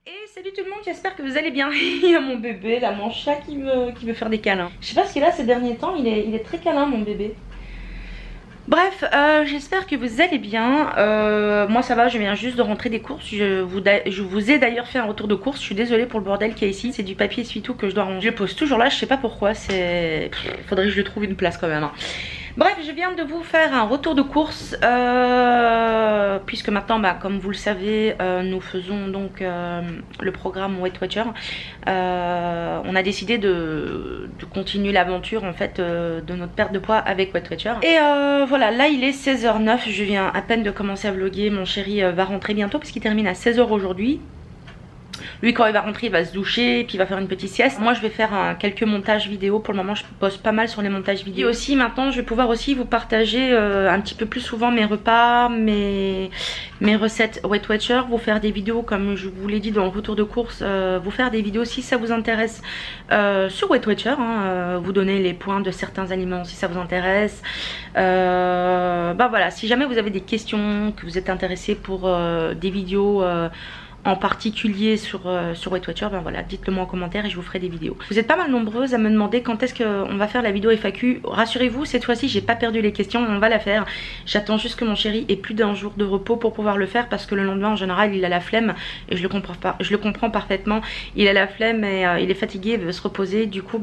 Et salut tout le monde, j'espère que vous allez bien. Il y a mon bébé, là, mon chat qui veut faire des câlins. Je sais pas ce qu'il a ces derniers temps, il est très câlin mon bébé. Bref, j'espère que vous allez bien. Moi ça va, je viens juste de rentrer des courses. Je vous ai d'ailleurs fait un retour de course. Je suis désolée pour le bordel qu'il y a ici. C'est du papier essuie-tout que je dois ranger. Je le pose toujours là, je sais pas pourquoi. Faudrait que je lui trouve une place quand même, hein. Bref, je viens de vous faire un retour de course puisque maintenant, comme vous le savez, nous faisons donc le programme Weight Watcher. On a décidé de continuer l'aventure en fait de notre perte de poids avec Weight Watcher. Et voilà, là il est 16h09, je viens à peine de commencer à vlogger. Mon chéri va rentrer bientôt puisqu'il termine à 16h aujourd'hui. Lui quand il va rentrer il va se doucher puis il va faire une petite sieste. Moi je vais faire quelques montages vidéo. Pour le moment je poste pas mal sur les montages vidéo. Et aussi maintenant je vais pouvoir aussi vous partager un petit peu plus souvent mes repas, mes recettes Weight Watcher. Vous faire des vidéos comme je vous l'ai dit dans le retour de course. Vous faire des vidéos si ça vous intéresse sur Weight Watcher, hein, vous donner les points de certains aliments si ça vous intéresse. Voilà, si jamais vous avez des questions, que vous êtes intéressé pour des vidéos en particulier sur Weight Watcher, voilà, dites-le moi en commentaire et je vous ferai des vidéos. Vous êtes pas mal nombreuses à me demander quand est-ce qu'on va faire la vidéo FAQ. Rassurez-vous, cette fois-ci j'ai pas perdu les questions, on va la faire. J'attends juste que mon chéri ait plus d'un jour de repos pour pouvoir le faire parce que le lendemain en général il a la flemme et je le comprends parfaitement. Il a la flemme et il est fatigué, il veut se reposer, du coup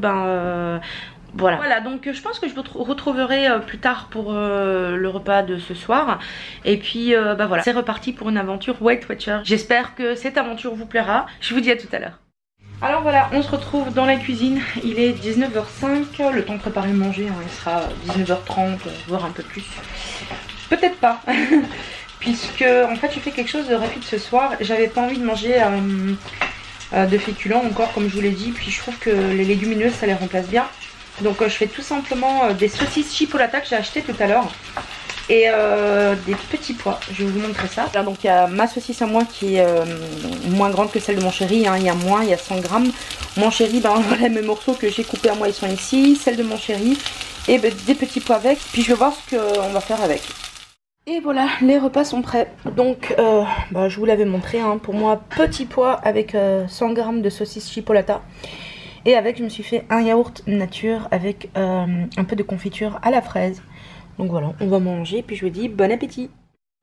voilà, donc je pense que je vous retrouverai plus tard pour le repas de ce soir. Et puis voilà, c'est reparti pour une aventure Weight Watcher. J'espère que cette aventure vous plaira. Je vous dis à tout à l'heure. Alors voilà, on se retrouve dans la cuisine. Il est 19h05, le temps de préparer le manger, hein, il sera 19h30, voire un peu plus. Peut-être pas. Puisque en fait j'ai fait quelque chose de rapide ce soir. J'avais pas envie de manger de féculents encore comme je vous l'ai dit. Puis je trouve que les légumineuses ça les remplace bien. Donc je fais tout simplement des saucisses chipolata que j'ai acheté tout à l'heure. Et des petits pois, je vais vous montrer ça. Là, donc il y a ma saucisse à moi qui est moins grande que celle de mon chéri, hein. Il y a moins, il y a 100 grammes. Mon chéri, voilà, mes morceaux que j'ai coupés à moi ils sont ici. Celle de mon chéri et des petits pois avec. Puis je vais voir ce qu'on va faire avec. Et voilà, les repas sont prêts. Donc je vous l'avais montré, hein. Pour moi, petits pois avec 100 grammes de saucisse chipolata. Et avec, je me suis fait un yaourt nature avec un peu de confiture à la fraise. Donc voilà, on va manger. Puis je vous dis bon appétit.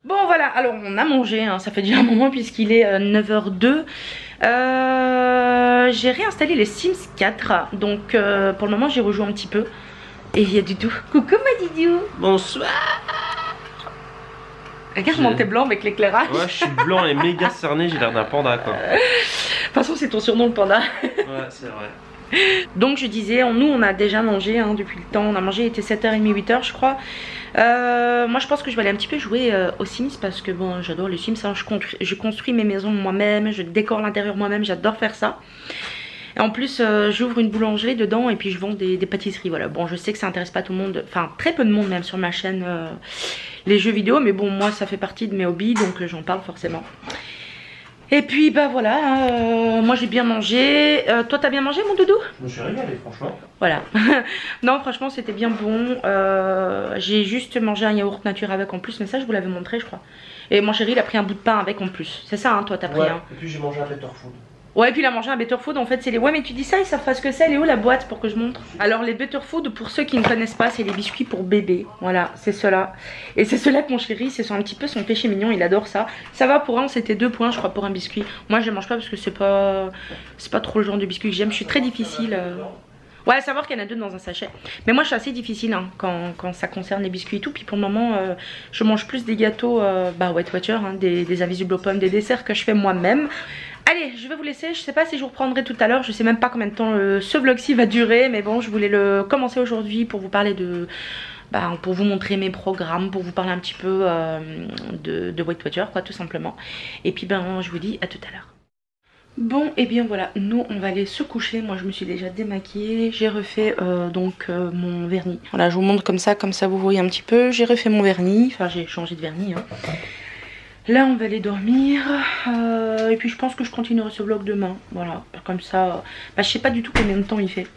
Bon voilà, alors on a mangé, hein, ça fait déjà un moment puisqu'il est 9h02. J'ai réinstallé les Sims 4. Donc pour le moment j'ai rejoué un petit peu. Et il y a Didou. Coucou ma Didou. Bonsoir. Regarde t'es blanc avec l'éclairage. Ouais, je suis blanc et méga cerné, j'ai l'air d'un panda quoi. De toute façon c'est ton surnom le panda. Ouais, c'est vrai. Donc je disais, nous on a déjà mangé hein, depuis le temps, on a mangé, il était 7h30, 8h je crois. Moi je pense que je vais aller un petit peu jouer aux Sims parce que bon j'adore les Sims, hein. Je construis mes maisons moi-même, je décore l'intérieur moi-même, j'adore faire ça. Et en plus j'ouvre une boulangerie dedans et puis je vends des pâtisseries, voilà. Bon je sais que ça intéresse pas tout le monde, enfin très peu de monde même sur ma chaîne les jeux vidéo, mais bon moi ça fait partie de mes hobbies donc j'en parle forcément. Et puis voilà, moi j'ai bien mangé. Toi t'as bien mangé mon doudou? Je me suis régalé franchement. Voilà. Non franchement c'était bien bon. J'ai juste mangé un yaourt nature avec en plus, mais ça je vous l'avais montré je crois. Et mon chéri il a pris un bout de pain avec en plus. C'est ça hein, toi t'as pris hein. Et puis j'ai mangé un better food. Ouais, et puis il a mangé un better food en fait c'est les... Ouais mais tu dis ça, ils savent pas ce que c'est, elle est où la boîte pour que je montre? Alors les better food pour ceux qui ne connaissent pas c'est les biscuits pour bébé, voilà c'est cela. Et c'est cela que mon chéri c'est un petit peu son péché mignon, il adore ça. Ça va pour un, c'était 2 points je crois pour un biscuit. Moi je mange pas parce que c'est pas trop le genre de biscuit que j'aime, je suis très difficile. Ouais, à savoir qu'il y en a 2 dans un sachet. Mais moi je suis assez difficile hein, quand ça concerne les biscuits et tout. Puis pour le moment je mange plus des gâteaux Weight Watcher, hein, des invisibles aux pommes, des desserts que je fais moi-même. Allez, je vais vous laisser, je sais pas si je vous reprendrai tout à l'heure, je sais même pas combien de temps ce vlog-ci va durer, mais bon, je voulais le commencer aujourd'hui pour vous parler de... pour vous montrer mes programmes, pour vous parler un petit peu de Weight Watcher, quoi, tout simplement. Et puis je vous dis à tout à l'heure. Bon, et bien voilà, nous on va aller se coucher, moi je me suis déjà démaquillée, j'ai refait mon vernis. Voilà, je vous montre comme ça vous voyez un petit peu, j'ai refait mon vernis, enfin j'ai changé de vernis, hein. Là on va aller dormir et puis je pense que je continuerai ce vlog demain. Voilà, comme ça, je sais pas du tout combien de temps il fait.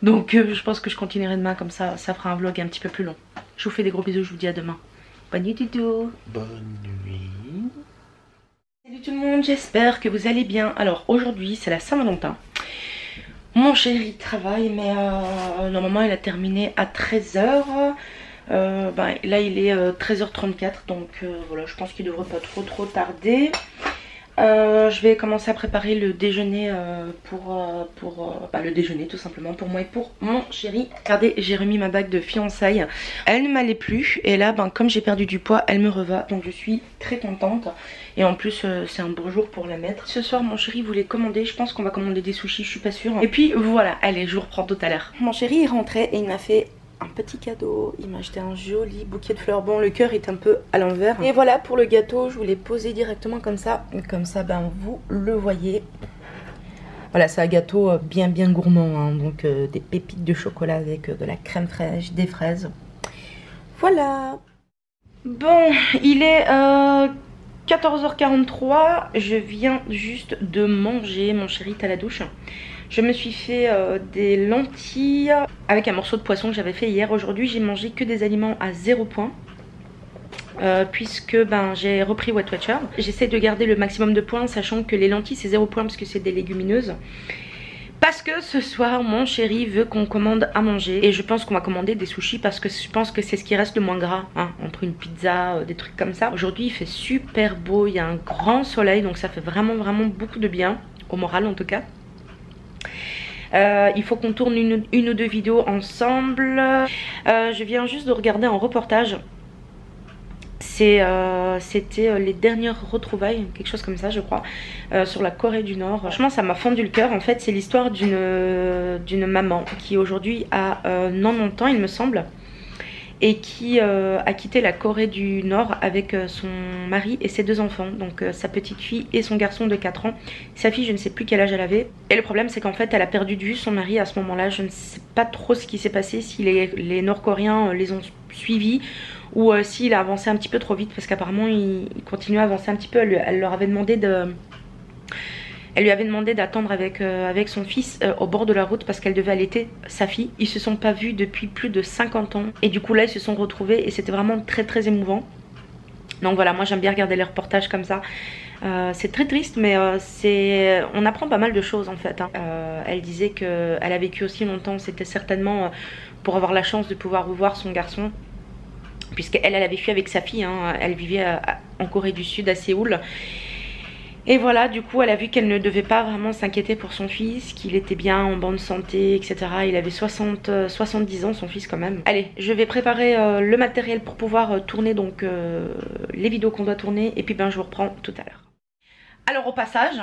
Donc je pense que je continuerai demain, comme ça fera un vlog un petit peu plus long. Je vous fais des gros bisous, je vous dis à demain. Bonne nuit Doudou. Bonne nuit. Salut Salut tout le monde, j'espère que vous allez bien. Alors aujourd'hui c'est la Saint-Valentin. Mon chéri travaille mais normalement il a terminé à 13h. Là il est 13h34 donc voilà, je pense qu'il devrait pas trop tarder. Je vais commencer à préparer le déjeuner le déjeuner tout simplement pour moi et pour mon chéri. Regardez, j'ai remis ma bague de fiançailles. Elle ne m'allait plus et là comme j'ai perdu du poids, elle me reva. Donc je suis très contente. Et en plus c'est un beau jour pour la mettre. Ce soir mon chéri voulait commander, je pense qu'on va commander des sushis, je suis pas sûre. Et puis voilà, allez, je vous reprends tout à l'heure. Mon chéri est rentré et il m'a fait un petit cadeau, il m'a acheté un joli bouquet de fleurs. Bon, le cœur est un peu à l'envers. Et voilà pour le gâteau, je vous l'ai posé directement comme ça vous le voyez. Voilà, c'est un gâteau bien gourmand, hein. Donc des pépites de chocolat avec de la crème fraîche, des fraises. Voilà. Bon, il est 14h43, je viens juste de manger, mon chéri est à la douche. Je me suis fait des lentilles avec un morceau de poisson que j'avais fait hier. Aujourd'hui j'ai mangé que des aliments à 0 point. Puisque j'ai repris Weight Watcher. J'essaie de garder le maximum de points, sachant que les lentilles c'est 0 point parce que c'est des légumineuses. Parce que ce soir mon chéri veut qu'on commande à manger. Et je pense qu'on va commander des sushis parce que je pense que c'est ce qui reste le moins gras, hein, entre une pizza, des trucs comme ça. Aujourd'hui il fait super beau, il y a un grand soleil, donc ça fait vraiment beaucoup de bien, au moral en tout cas. Il faut qu'on tourne une ou deux vidéos ensemble. Je viens juste de regarder un reportage. C'était les dernières retrouvailles, quelque chose comme ça je crois, sur la Corée du Nord. Franchement ça m'a fendu le cœur. En fait c'est l'histoire d'une maman qui aujourd'hui a 90 ans il me semble. Et qui a quitté la Corée du Nord avec son mari et ses 2 enfants. Donc sa petite fille et son garçon de 4 ans. Sa fille je ne sais plus quel âge elle avait. Et le problème c'est qu'en fait elle a perdu de vue son mari à ce moment là. Je ne sais pas trop ce qui s'est passé, si les Nord-Coréens les ont suivis ou s'il a avancé un petit peu trop vite. Parce qu'apparemment il continuait à avancer un petit peu. Elle leur avait demandé de... Elle lui avait demandé d'attendre avec son fils au bord de la route parce qu'elle devait allaiter sa fille. Ils se sont pas vus depuis plus de 50 ans. Et du coup là ils se sont retrouvés et c'était vraiment très émouvant. Donc voilà, moi j'aime bien regarder les reportages comme ça. C'est très triste mais on apprend pas mal de choses en fait, hein. Elle disait qu'elle a vécu aussi longtemps. C'était certainement pour avoir la chance de pouvoir revoir son garçon. Puisqu'elle avait fui avec sa fille, hein. Elle vivait en Corée du Sud, à Séoul. Et voilà, du coup elle a vu qu'elle ne devait pas vraiment s'inquiéter pour son fils, qu'il était bien en bonne santé, etc. Il avait 70 ans son fils quand même. Allez, je vais préparer le matériel pour pouvoir tourner donc les vidéos qu'on doit tourner. Et puis je vous reprends tout à l'heure. Alors au passage,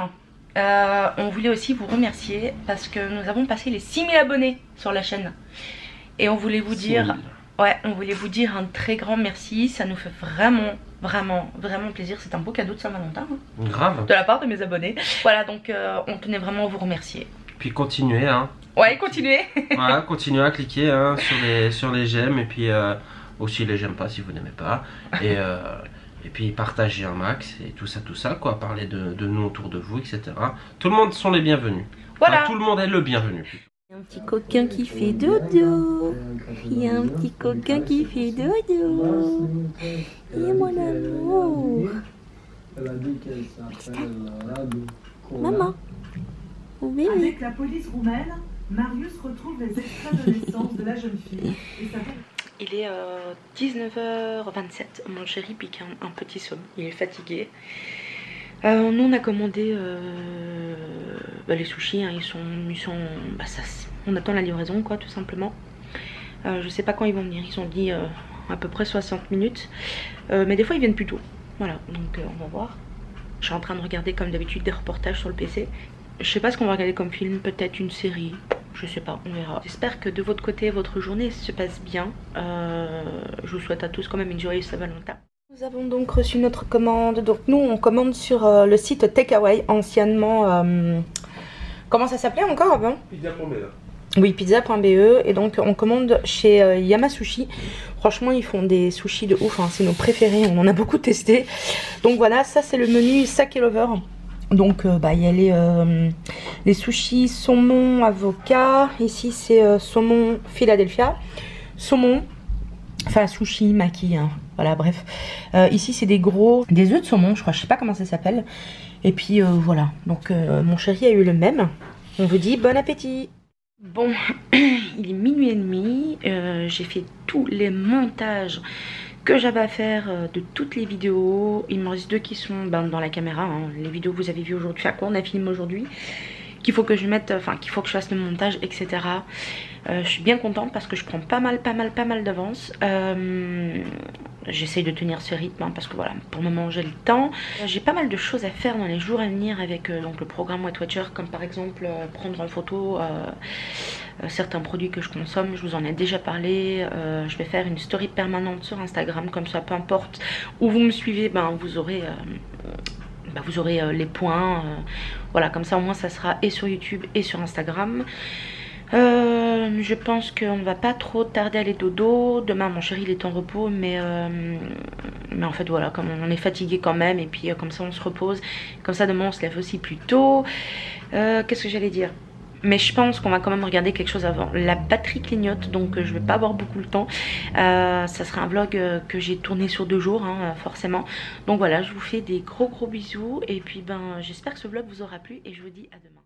on voulait aussi vous remercier parce que nous avons passé les 6000 abonnés sur la chaîne. Et on voulait vous dire... Ouais, on voulait vous dire un très grand merci. Ça nous fait vraiment plaisir. C'est un beau cadeau de Saint-Valentin, hein, grave, de la part de mes abonnés. Voilà, donc on tenait vraiment à vous remercier. Puis continuez, hein. Ouais, continuez. Voilà, continuez à cliquer, hein, sur les j'aime. Et puis aussi les j'aime pas si vous n'aimez pas. Et puis partagez un max et tout ça quoi. Parlez de nous autour de vous, etc. Tout le monde sont les bienvenus. Voilà, enfin, tout le monde est le bienvenu. Il y a un petit coquin qui fait dodo. Il y a un petit coquin qui fait dodo. Et mon amour. Maman. Oh bébé. Avec la police roumaine, Marius retrouve les extraits de naissance de la jeune fille. Il est 19h27. Mon chéri pique un petit somme. Il est fatigué. Nous on a commandé les sushis, hein, on attend la livraison quoi tout simplement. Je sais pas quand ils vont venir, ils ont dit à peu près 60 minutes. Mais des fois ils viennent plus tôt. Voilà, donc on va voir. Je suis en train de regarder comme d'habitude des reportages sur le PC. Je sais pas ce qu'on va regarder comme film, peut-être une série, je sais pas, on verra. J'espère que de votre côté votre journée se passe bien. Je vous souhaite à tous quand même une joyeuse Saint-Valentin. Nous avons donc reçu notre commande. Donc nous on commande sur le site Takeaway, anciennement comment ça s'appelait encore avant? Pizza.be. Oui, pizza.be. Et donc on commande chez Yamasushi. Franchement ils font des sushis de ouf, hein. C'est nos préférés, on en a beaucoup testé. Donc voilà, ça c'est le menu Sake Lover. Donc il y a les sushis saumon avocat. Ici c'est saumon Philadelphia, saumon, enfin sushi maki, hein. Voilà bref, ici c'est des œufs de saumon, je crois, je sais pas comment ça s'appelle. Et puis voilà, donc mon chéri a eu le même. On vous dit bon appétit. Bon, il est minuit et demi, j'ai fait tous les montages que j'avais à faire de toutes les vidéos. Il me reste 2 qui sont dans la caméra, hein. Les vidéos que vous avez vues aujourd'hui, à quoi on a filmé aujourd'hui, qu'il faut que je mette, enfin qu'il faut que je fasse le montage, etc. Je suis bien contente parce que je prends pas mal d'avance. J'essaye de tenir ce rythme hein, parce que voilà, pour le moment j'ai le temps. J'ai pas mal de choses à faire dans les jours à venir avec donc le programme Weight Watcher, comme par exemple prendre en photo certains produits que je consomme. Je vous en ai déjà parlé. Je vais faire une story permanente sur Instagram, comme ça peu importe où vous me suivez, vous aurez les points, voilà, comme ça au moins ça sera et sur YouTube et sur Instagram. Je pense qu'on va pas trop tarder à aller dodo. Demain mon chéri il est en repos, mais en fait voilà, comme on est fatigué quand même, et puis comme ça on se repose, comme ça demain on se lève aussi plus tôt. Qu'est-ce que j'allais dire? Mais je pense qu'on va quand même regarder quelque chose avant. La batterie clignote, donc je vais pas avoir beaucoup le temps. Ça sera un vlog que j'ai tourné sur 2 jours, hein, forcément. Donc voilà, je vous fais des gros bisous. Et puis j'espère que ce vlog vous aura plu et je vous dis à demain.